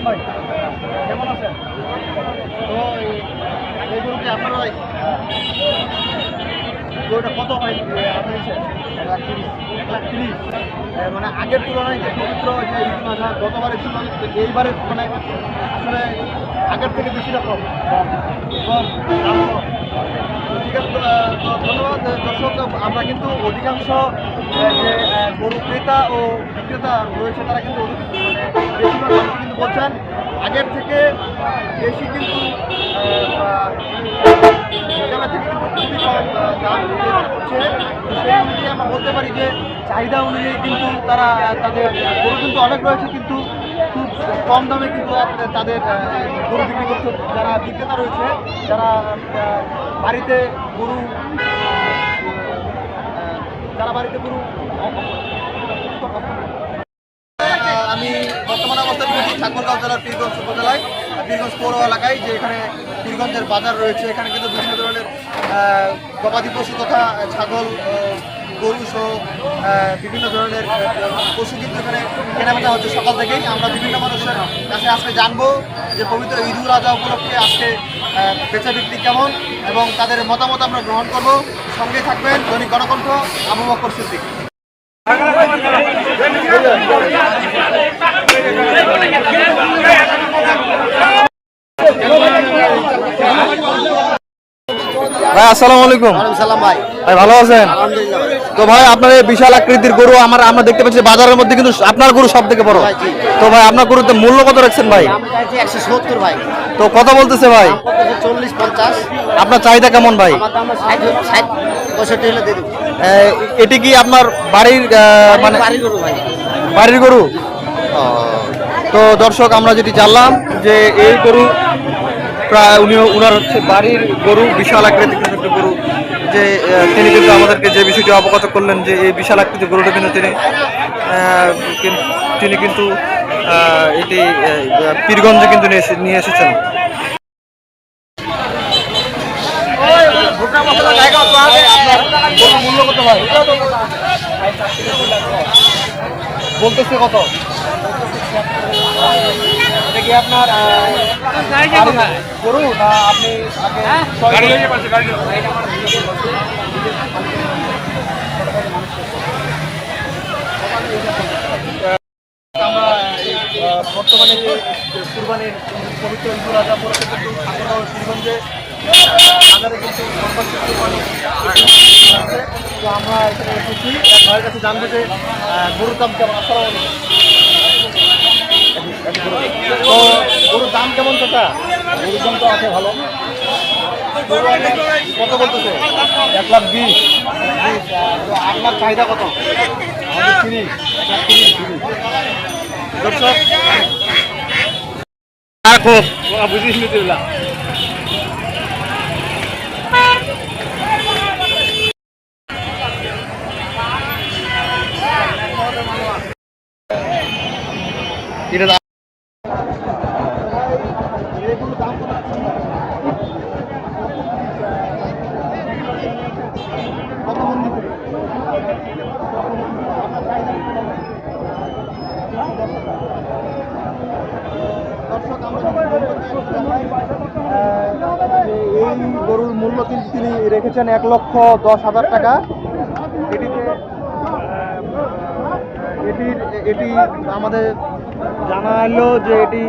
আলাইকুম ভাই, কেমন আছেন? তো এই গরু কি আপনার ভাই? গরুটা কত ভাই আপনি নিচ্ছেন? 1,30,000। মানে আগের তুলনায় যে পবিত্র যে ঈদ উল আজহা গতবারের তুলনায় এইবারে মানে আসলে আগের থেকে বেশিটা কম কম কম দাম কম। তো ঠিক আছে, তো ধন্যবাদ দর্শক। আমরা কিন্তু অধিকাংশ যে গরু ক্রেতা ও বিক্রেতা রয়েছে তারা কিন্তু মানে বেশিরভাগ মানুষ কিন্তু বলছেন আগের থেকে বেশি কিন্তু হিসাবের থেকে কিন্তু খুবই কম দাম দিতে হচ্ছে। তো সেই অনুযায়ী আমরা বলতে পারি যে চাহিদা অনুযায়ী কিন্তু তারা তাদের গরু কিন্তু অনেক রয়েছে, কিন্তু খুব কম দামে কিন্তু তাদের গরু বিক্রি করতে যারা বিক্রেতা রয়েছে, যারা বাড়িতে গরু আমি বর্তমানে অবস্থান করছি ঠাকুরগাঁও জেলার পীরগঞ্জ উপজেলায় পীরগঞ্জ পৌর এলাকায়, যে এখানে পীরগঞ্জের বাজার রয়েছে। এখানে কিন্তু বিভিন্ন ধরনের গবাদি পশু তথা ছাগল, গরু সহ বিভিন্ন ধরনের পশু কিন্তু এখানে কেনাবেচা হচ্ছে সকাল থেকেই। আমরা বিভিন্ন মানুষের কাছে আজকে জানবো যে পবিত্র ঈদ উল আজহা উপলক্ষে আজকে বেচা বিক্রি কেমন এবং তাদের মতামত আমরা গ্রহণ করব। সঙ্গে থাকবেন দৈনিক গণকণ্ঠ, আবু বকর সিদ্দিক। ভাই আসসালামু আলাইকুম। সালাম ভাই, ভাই ভালো আছেন? আলহামদুলিল্লাহ। তো ভাই আপনার এই বিশাল আকৃতির গরু আমরা দেখতে পাচ্ছি বাজারের মধ্যে, কিন্তু আপনার গরু সব থেকে বড়। তো ভাই আপনার গরুতে মূল্য কত রাখছেন ভাই? 170 ভাই। তো কত বলতেছে ভাই? 40-50। আপনার চাহিদা কেমন ভাই? এটি কি আপনার বাড়ির মানে বাড়ির গরু? তো দর্শক আমরা যেটি জানলাম যে এই গরু প্রায় উনার হচ্ছে বাড়ির গরু, বিশাল আকৃতির একটা গরু, যে তিনি কিন্তু আমাদেরকে যে বিষয়টি অবগত করলেন যে এই বিশাল আকৃতির গরুটা কিন্তু তিনি কিন্তু এটি পীরগঞ্জে কিন্তু নিয়ে এসেছেন। মূল্য কত ভাই বলতেছে? কত এটা কি আপনার গরু না আপনি আমরা বর্তমানে যে কুরবানির পবিত্র ঈদ উল আজহা উপলক্ষে কিন্তু ঠাকুরগাঁও পীরগঞ্জে বাজারে কিন্তু কুরবানি আছে। তো আমরা এখানে এসেছি এক ভাইয়ের কাছে জানবো যে গরুর দাম কেমন। আসসালামু আলাইকুম। তো গরুর দাম কেমন চাচা? গরুর দাম তো আছে ভালো। কত বলতেছে? 1,20,000। তো আপনার চাহিদা কত? 30। দর্শক বুঝিস নিতে এটা এই গরুর মূল্য কিন্তু তিনি রেখেছেন 1,10,000 টাকা। এটি আমাদের জানা এলো যে এটি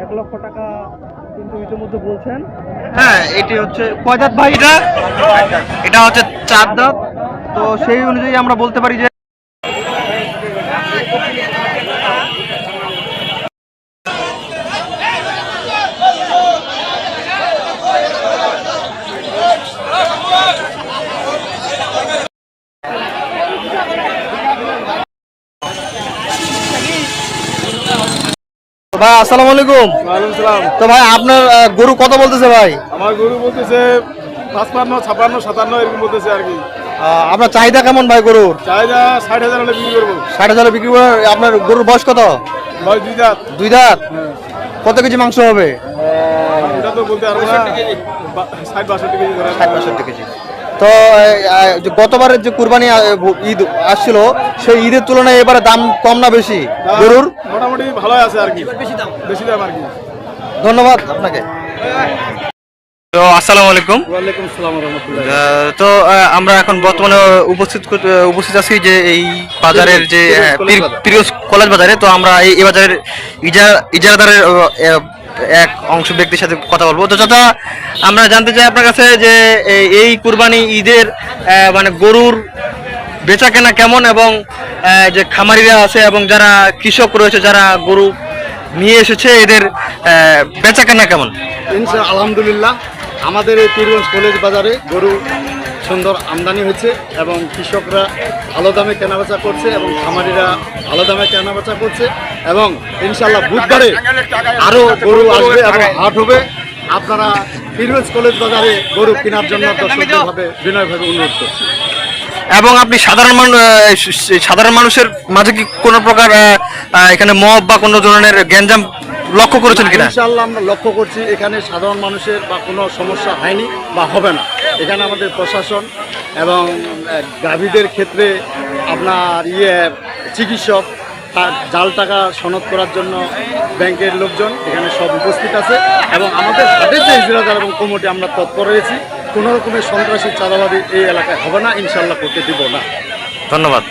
1 লক্ষ টাকা কিন্তু ইতিমধ্যে বলছেন। হ্যাঁ, এটি হচ্ছে কয় দাঁত ভাই? এটা হচ্ছে 4 দাঁত। তো সেই অনুযায়ী আমরা বলতে পারি যে ভাই আসসালামু আলাইকুম। ওয়ালাইকুম সালাম। তো ভাই আপনার গরু কত বলতেছে ভাই? আমার গরু বলতেছে 55, 56, 57 এরকম বলতেছে আর কি। আপনার চাহিদা কেমন ভাই গরুর? চাহিদা 60,000 হলে বিক্রি করবো। 60,000 বিক্রি করে। আপনার গরুর বয়স কত? বয়স 2 দাঁত। 2 দাঁত। কত কেজি মাংস হবে? এটা তো বলতে পারবো না। 60-62 কেজি। 60-62 কেজি। তো যে গতবারের যে কুরবানি ঈদ আসছিল সেই ঈদের তুলনায় এবারে দাম কম না বেশি গরুর? মোটামুটি ভালোই আছে আর কি, বেশি দাম আর কি। ধন্যবাদ আপনাকে। তো আসসালামু আলাইকুম। ওয়ালাইকুম সালাম রহমতুল্লাহ। তো আমরা এখন বর্তমানে উপস্থিত আছি যে এই বাজারের যে পিরোজ কলেজ বাজারে। তো আমরা এই বাজারের ইজারাদারের এক অংশ ব্যক্তির সাথে কথা বলবো। তো চাচা, আমরা জানতে চাই আপনার কাছে যে এই কুরবানি ঈদের মানে গরুর বেচা কেনা কেমন, এবং যে খামারিরা আছে এবং যারা কৃষক রয়েছে যারা গরু নিয়ে এসেছে এদের বেচা কেনা কেমন? আলহামদুলিল্লাহ, আমাদের এই পীরগঞ্জ কলেজ বাজারে গরু সুন্দর আমদানি হয়েছে এবং কৃষকরা ভালো দামে কেনাবেচা করছে এবং খামারিরা ভালো দামে কেনাবেচা করছে এবং ইনশাল্লাহ বুধবারে আরও গরু আসবে এবং হাট হবে। আপনারা পীরগঞ্জ কলেজ বাজারে গরু কেনার জন্য দর্শকভাবে বিনয়ভাবে অনুরোধ করছি। এবং আপনি সাধারণ মানুষের মাঝে কি কোনো প্রকার এখানে মব বা কোনো ধরনের গ্যাঞ্জাম লক্ষ্য করেছেন কিনা? ইনশাআল্লাহ আমরা লক্ষ্য করছি এখানে সাধারণ মানুষের বা কোনো সমস্যা হয়নি বা হবে না। এখানে আমাদের প্রশাসন এবং গাভীদের ক্ষেত্রে আপনার চিকিৎসক, জাল টাকা সনদ করার জন্য ব্যাংকের লোকজন এখানে সব উপস্থিত আছে এবং আমাদের হাটের যে ইজরাদার এবং কমিটি আমরা তৎপর রয়েছি। কোনো রকমের সন্ত্রাসী চাঁদাবাদী এই এলাকায় হবে না, ইনশাআল্লাহ করতে দিব না। ধন্যবাদ।